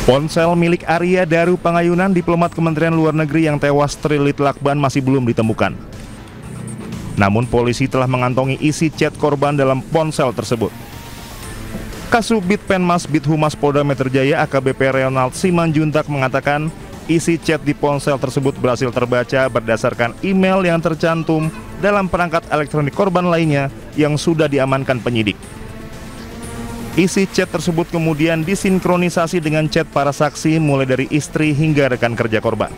Ponsel milik Arya Daru Pangayunan, diplomat Kementerian Luar Negeri yang tewas terlilit lakban, masih belum ditemukan. Namun polisi telah mengantongi isi chat korban dalam ponsel tersebut. Kasubdit Penmas Bithumas Polda Metro Jaya AKBP Ronald Simanjuntak mengatakan isi chat di ponsel tersebut berhasil terbaca berdasarkan email yang tercantum dalam perangkat elektronik korban lainnya yang sudah diamankan penyidik. Isi chat tersebut kemudian disinkronisasi dengan chat para saksi mulai dari istri hingga rekan kerja korban.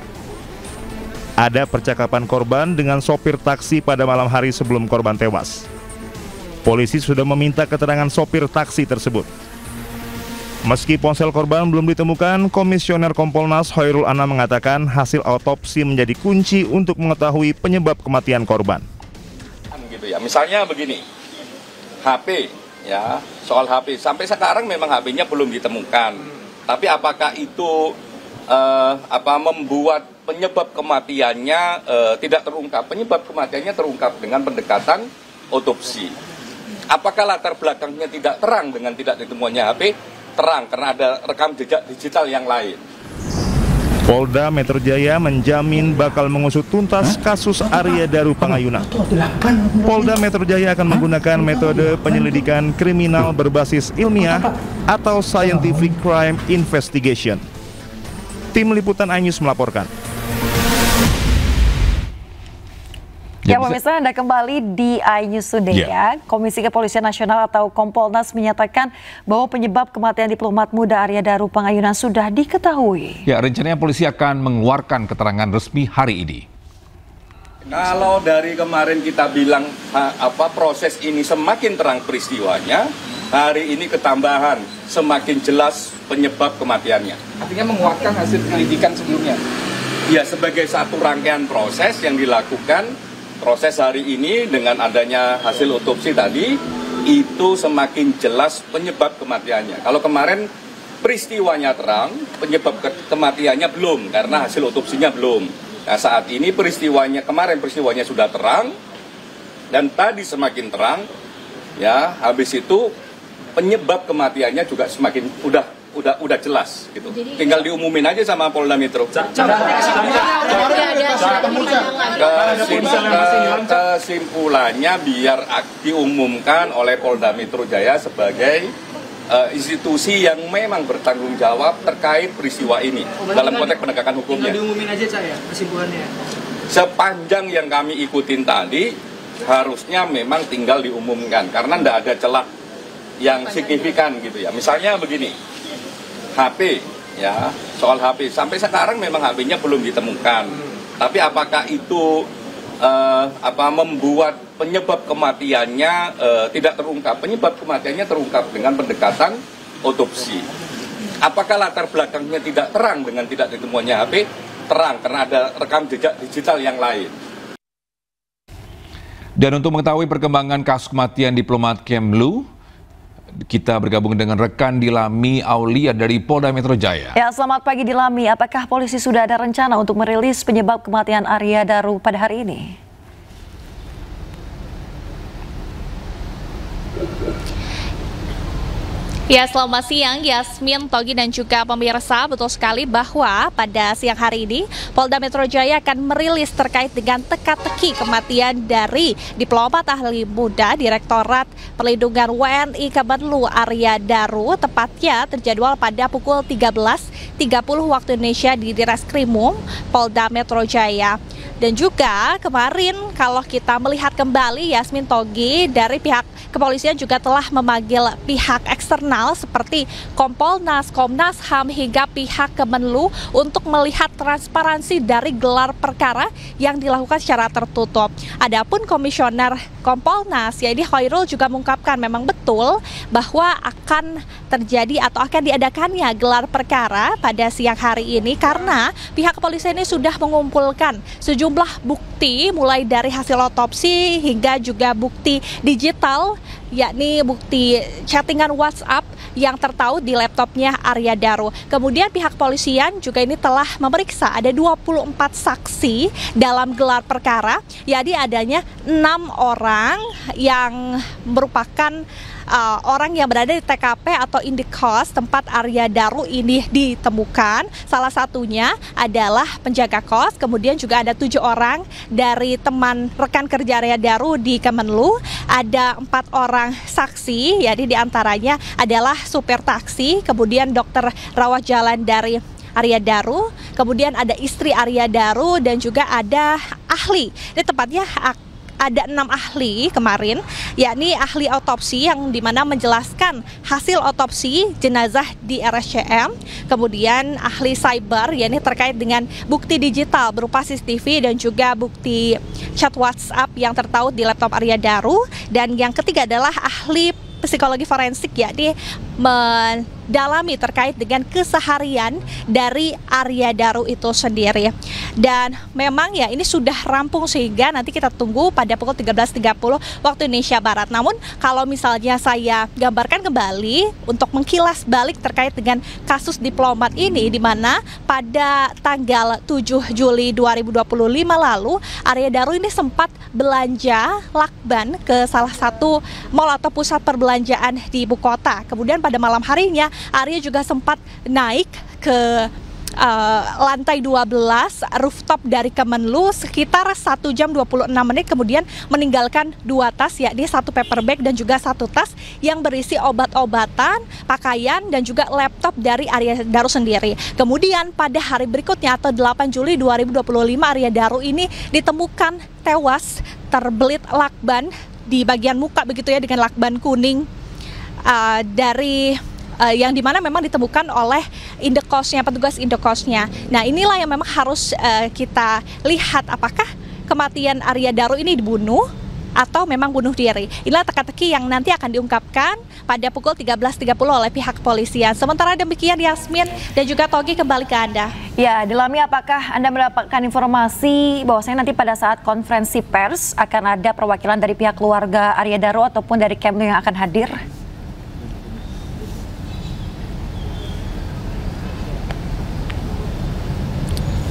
Ada percakapan korban dengan sopir taksi pada malam hari sebelum korban tewas. Polisi sudah meminta keterangan sopir taksi tersebut. Meski ponsel korban belum ditemukan, Komisioner Kompolnas Hoirul Anam mengatakan hasil autopsi menjadi kunci untuk mengetahui penyebab kematian korban. Gitu ya, misalnya begini, HP. Ya, soal HP sampai sekarang memang HP-nya belum ditemukan. Tapi apakah itu membuat penyebab kematiannya tidak terungkap? Penyebab kematiannya terungkap dengan pendekatan otopsi. Apakah latar belakangnya tidak terang dengan tidak ditemukannya HP? Terang karena ada rekam jejak digital yang lain. Polda Metro Jaya menjamin bakal mengusut tuntas kasus Arya Daru Pangayunan. Polda Metro Jaya akan menggunakan metode penyelidikan kriminal berbasis ilmiah atau Scientific Crime Investigation. Tim Liputan iNews melaporkan. Ya pemirsa, Anda kembali di iNews Today ya. Komisi Kepolisian Nasional atau Kompolnas menyatakan bahwa penyebab kematian diplomat muda Arya Daru Pangayunan sudah diketahui. Ya, rencananya polisi akan mengeluarkan keterangan resmi hari ini. Kalau dari kemarin kita bilang proses ini semakin terang peristiwanya, hari ini ketambahan semakin jelas penyebab kematiannya. Artinya menguatkan hasil penyelidikan sebelumnya. Ya, sebagai satu rangkaian proses yang dilakukan. Proses hari ini dengan adanya hasil otopsi tadi, itu semakin jelas penyebab kematiannya. Kalau kemarin peristiwanya terang, penyebab kematiannya belum, karena hasil otopsinya belum. Nah saat ini kemarin peristiwanya sudah terang, dan tadi semakin terang, ya habis itu penyebab kematiannya juga semakin udah jelas gitu. Tinggal diumumin aja sama Polda Metro. Kesimpulannya biar diumumkan oleh Polda Metro Jaya sebagai institusi yang memang bertanggung jawab terkait peristiwa ini dalam konteks penegakan hukumnya. Tinggal diumumin aja ya kesimpulannya. Sepanjang yang kami ikutin tadi harusnya memang tinggal diumumkan karena tidak ada celah yang signifikan gitu ya. Misalnya begini, HP ya, soal HP sampai sekarang memang HP-nya belum ditemukan. Tapi apakah itu membuat penyebab kematiannya tidak terungkap? Penyebab kematiannya terungkap dengan pendekatan otopsi. Apakah latar belakangnya tidak terang dengan tidak ditemukannya HP? Terang karena ada rekam jejak digital yang lain. Dan untuk mengetahui perkembangan kasus kematian diplomat Kemlu, kita bergabung dengan rekan Dilami Aulia dari Polda Metro Jaya. Ya, selamat pagi Dilami. Apakah polisi sudah ada rencana untuk merilis penyebab kematian Arya Daru pada hari ini? Ya, selamat siang Yasmin, Togi dan juga pemirsa. Betul sekali bahwa pada siang hari ini Polda Metro Jaya akan merilis terkait dengan teka-teki kematian dari diplomat ahli muda Direktorat Perlindungan WNI Kemenlu Arya Daru, tepatnya terjadwal pada pukul 13.30 waktu Indonesia di Direskrimum Polda Metro Jaya. Dan juga kemarin kalau kita melihat kembali Yasmin, Togi, dari pihak kepolisian juga telah memanggil pihak eksternal seperti Kompolnas, Komnas HAM hingga pihak Kemenlu untuk melihat transparansi dari gelar perkara yang dilakukan secara tertutup. Adapun Komisioner Kompolnas, yaitu Hoirul, juga mengungkapkan memang betul bahwa akan terjadi atau akan diadakannya gelar perkara pada siang hari ini karena pihak kepolisian ini sudah mengumpulkan sejumlah bukti mulai dari hasil otopsi hingga juga bukti digital, yakni bukti chattingan WhatsApp yang tertaut di laptopnya Arya Daru. Kemudian pihak kepolisian juga ini telah memeriksa ada 24 saksi dalam gelar perkara, yakni adanya 6 orang yang merupakan orang yang berada di TKP atau indikos tempat Arya Daru ini ditemukan. Salah satunya adalah penjaga kos, kemudian juga ada 7 orang dari teman rekan kerja Arya Daru di Kemenlu. Ada 4 orang saksi, jadi diantaranya adalah supir taksi, kemudian dokter rawat jalan dari Arya Daru, kemudian ada istri Arya Daru, dan juga ada ahli. Ini tepatnya ada 6 ahli kemarin, yakni ahli otopsi yang dimana menjelaskan hasil otopsi jenazah di RSCM, kemudian ahli cyber, yakni terkait dengan bukti digital berupa CCTV dan juga bukti chat WhatsApp yang tertaut di laptop Arya Daru, dan yang ketiga adalah ahli psikologi forensik, yakni mendalami terkait dengan keseharian dari Arya Daru itu sendiri. Dan memang ya ini sudah rampung sehingga nanti kita tunggu pada pukul 13.30 waktu Indonesia Barat. Namun kalau misalnya saya gambarkan kembali untuk mengkilas balik terkait dengan kasus diplomat ini, di mana pada tanggal 7 Juli 2025 lalu Arya Daru ini sempat belanja lakban ke salah satu mal atau pusat perbelanjaan di ibu kota. Kemudian pada malam harinya Arya juga sempat naik ke lantai 12 rooftop dari Kemenlu sekitar 1 jam 26 menit, kemudian meninggalkan 2 tas, yakni 1 paper bag dan juga 1 tas yang berisi obat-obatan, pakaian, dan juga laptop dari Arya Daru sendiri. Kemudian pada hari berikutnya atau 8 Juli 2025 Arya Daru ini ditemukan tewas terbelit lakban di bagian muka begitu ya, dengan lakban kuning dari yang dimana memang ditemukan oleh indekosnya, petugas indekosnya. Nah, inilah yang memang harus kita lihat, apakah kematian Arya Daru ini dibunuh atau memang bunuh diri. Inilah teka-teki yang nanti akan diungkapkan pada pukul 13.30 oleh pihak kepolisian. Sementara demikian, Yasmin dan juga Togi, kembali ke Anda. Ya, Delami, apakah Anda mendapatkan informasi bahwasanya nanti pada saat konferensi pers akan ada perwakilan dari pihak keluarga Arya Daru ataupun dari Kemlu yang akan hadir?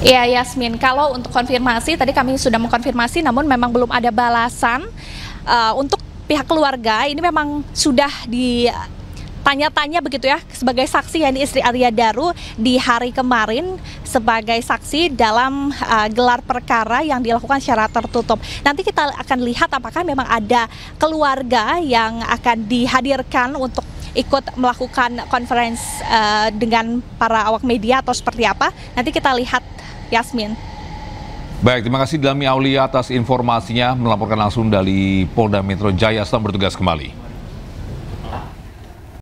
Ya, Yasmin, kalau untuk konfirmasi tadi kami sudah mengkonfirmasi, namun memang belum ada balasan untuk pihak keluarga. Ini memang sudah ditanya-tanya begitu ya sebagai saksi, yakni istri Arya Daru di hari kemarin sebagai saksi dalam gelar perkara yang dilakukan secara tertutup. Nanti kita akan lihat apakah memang ada keluarga yang akan dihadirkan untuk ikut melakukan konferensi dengan para awak media atau seperti apa. Nanti kita lihat, Yasmin. Baik, terima kasih Delami Aulia atas informasinya, melaporkan langsung dari Polda Metro Jaya. Selamat bertugas kembali.